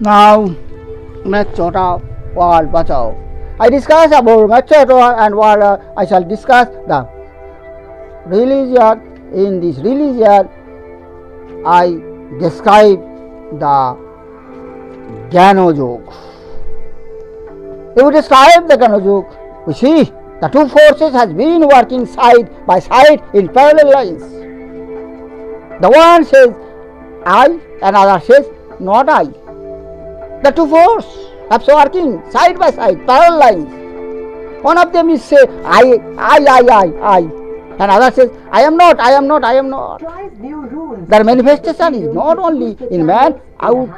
Now, next chota world bachao. I discuss about next chota and world. I shall discuss the religion. In this religion, I describe the Jnana Yoga. If we describe the Jnana Yoga, we see the two forces has been working side by side in parallel lines. The one says I, another says not I. The two forces have working side by side, parallel lines. One of them is say I. Another says I am not. The manifestation is not only in man, out,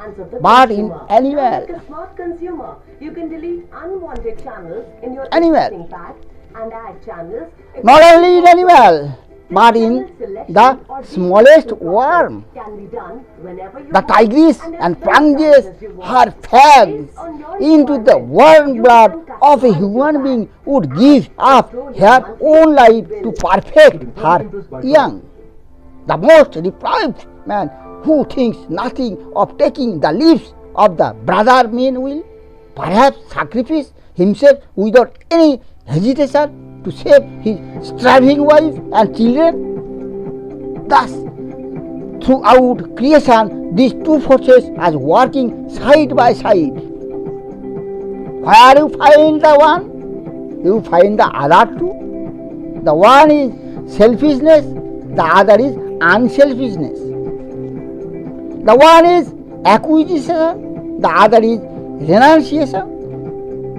but in animal. Smart consumer, you can delete unwanted channels in your Animal. pack and add channels. Not only in animal, but in the smallest worm. Can be done whenever you The tigress and plunges her fangs into the warm blood of a human being would give up her own life to perfect her young. The most deprived man who thinks nothing of taking the lives of the brother men will perhaps sacrifice himself without any hesitation to save his starving wife and children. Thus, throughout creation, these two forces are working side by side. Where you find the one, you find the other too. The one is selfishness, the other is unselfishness. The one is acquisition, the other is renunciation.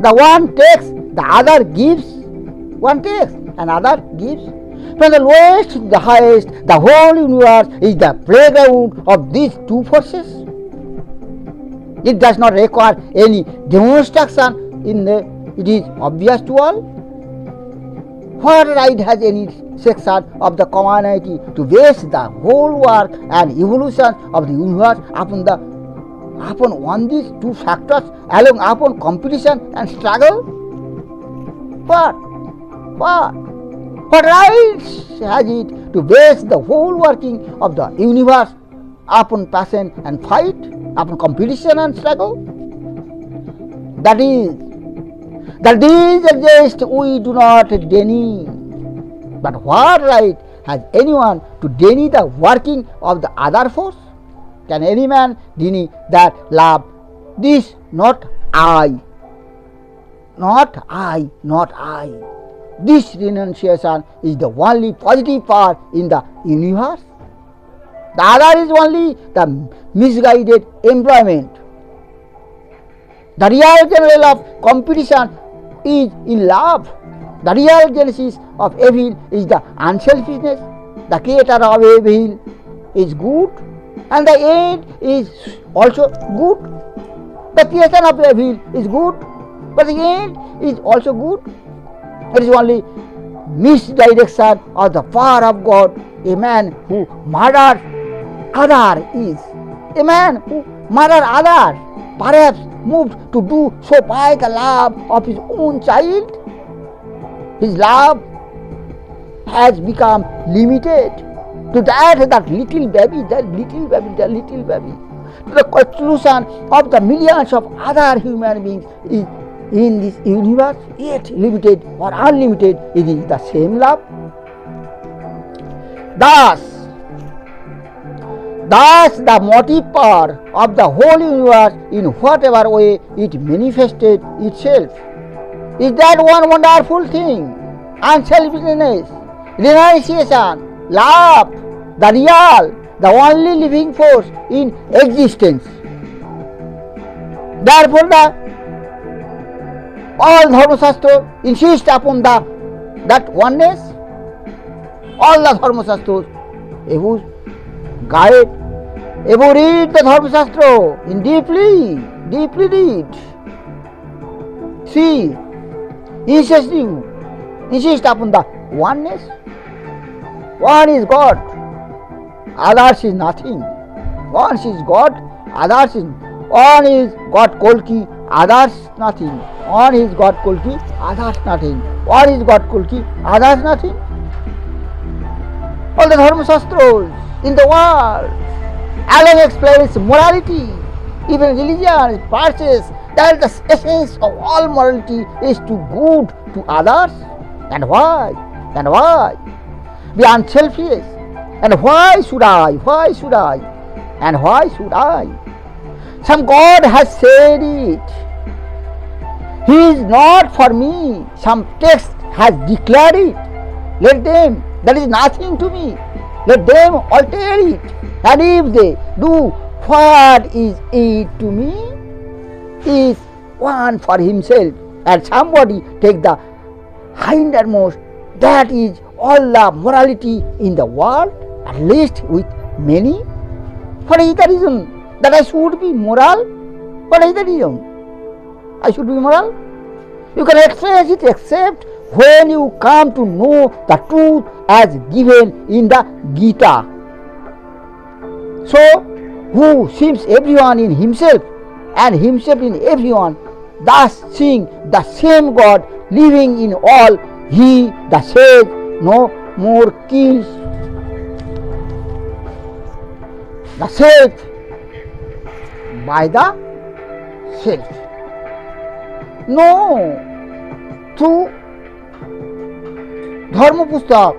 The one takes, the other gives. One takes, another gives. From the lowest to the highest, the whole universe is the playground of these two forces. It does not require any demonstration it is obvious to all. What right has any section of the community to base the whole work and evolution of the universe upon one these two factors along upon competition and struggle? What right has it to base the whole working of the universe upon passion and fight, upon competition and struggle? That is exist we do not deny. But what right has anyone to deny the working of the other force? Can any man deny that love? This not I. This renunciation is the only positive part in the universe. The other is only the misguided employment. The real general of competition is in love. The real genesis of evil is the unselfishness. The creator of evil is good, and the end is also good. The creation of evil is good, but the end is also good. It is only misdirection of the power of God. A man who murders other is a man who murders other, perhaps moved to do so by the love of his own child. His love has become limited to that little baby, to the conclusion of the millions of other human beings is in this universe, yet limited or unlimited, it is the same love. Thus the motive power of the whole universe, in whatever way it manifested itself, is that one wonderful thing: unselfishness, renunciation, love, the real, the only living force in existence. Therefore, all Dharmasastra insist upon that oneness. All the Dharmasastras, guide, read the Dharmasastra in deeply read. See, insist upon the oneness. One is God, others is nothing. One is God, others is one is God Kolki, others nothing. One is God Kolki, others nothing. One is God Kolki, others nothing. All the Dharmasastras in the world alone explains morality. Even religion preaches that the essence of all morality is to good to others. And why? And why? Be unselfish. And why should I? Why should I? And why should I? Some God has said it. He is not for me. Some text has declared it. Let them, that is nothing to me. Let them alter it. And if they do, what is it to me? Is one for himself, and somebody take the hindermost. That is all the morality in the world, at least with many. What is the reason that I should be moral? What is the reason I should be moral? You can express it except when you come to know the truth as given in the Gita. So, who sees everyone in himself and himself in everyone, thus seeing the same God living in all, he that says no more kills. The self by the self. No, through Dharma Pustak,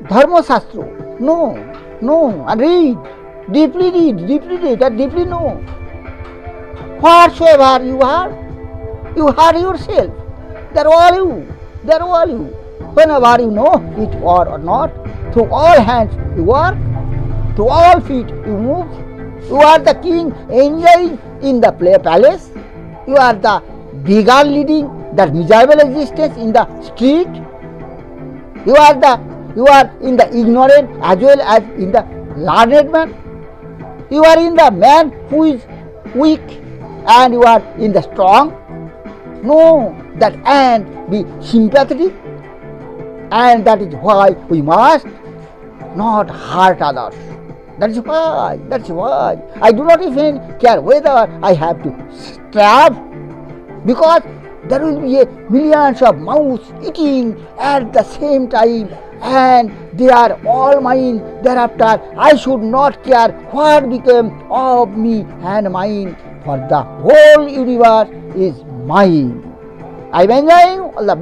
Dharma Shastra. No, and read, deeply read, and deeply know. Whatsoever you are yourself. They are all you. Whenever you know it or not, through all hands you work, through all feet you move. You are the king enjoying in the palace. You are the beggar leading that miserable existence in the street. You are in the ignorant as well as in the learned man. You are in the man who is weak, and you are in the strong. Know that and be sympathetic, and that is why we must not hurt others. That's why I do not even care whether I have to starve, because there will be millions of mouths eating at the same time, and they are all mine. Thereafter, I should not care what became of me and mine, for the whole universe is mine. I am enjoying all the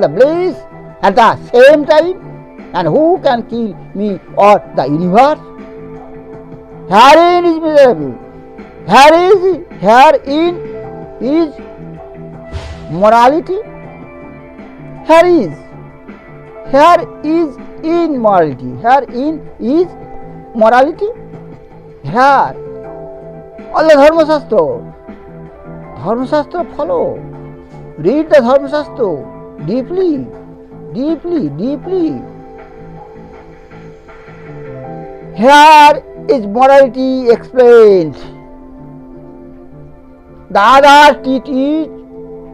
bliss. At the same time, and who can kill me or the universe? Herein is miserable. Herein is morality. Here is immorality. Herein is morality. Here all the Dharma Shastra follow. Read the Dharma Shastra deeply. Here is morality explained. The others teach it,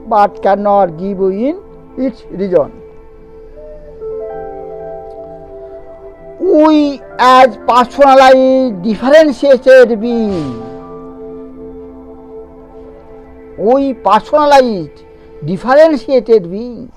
but cannot give you in its reason. We as personalized, differentiated beings, differentiated beings,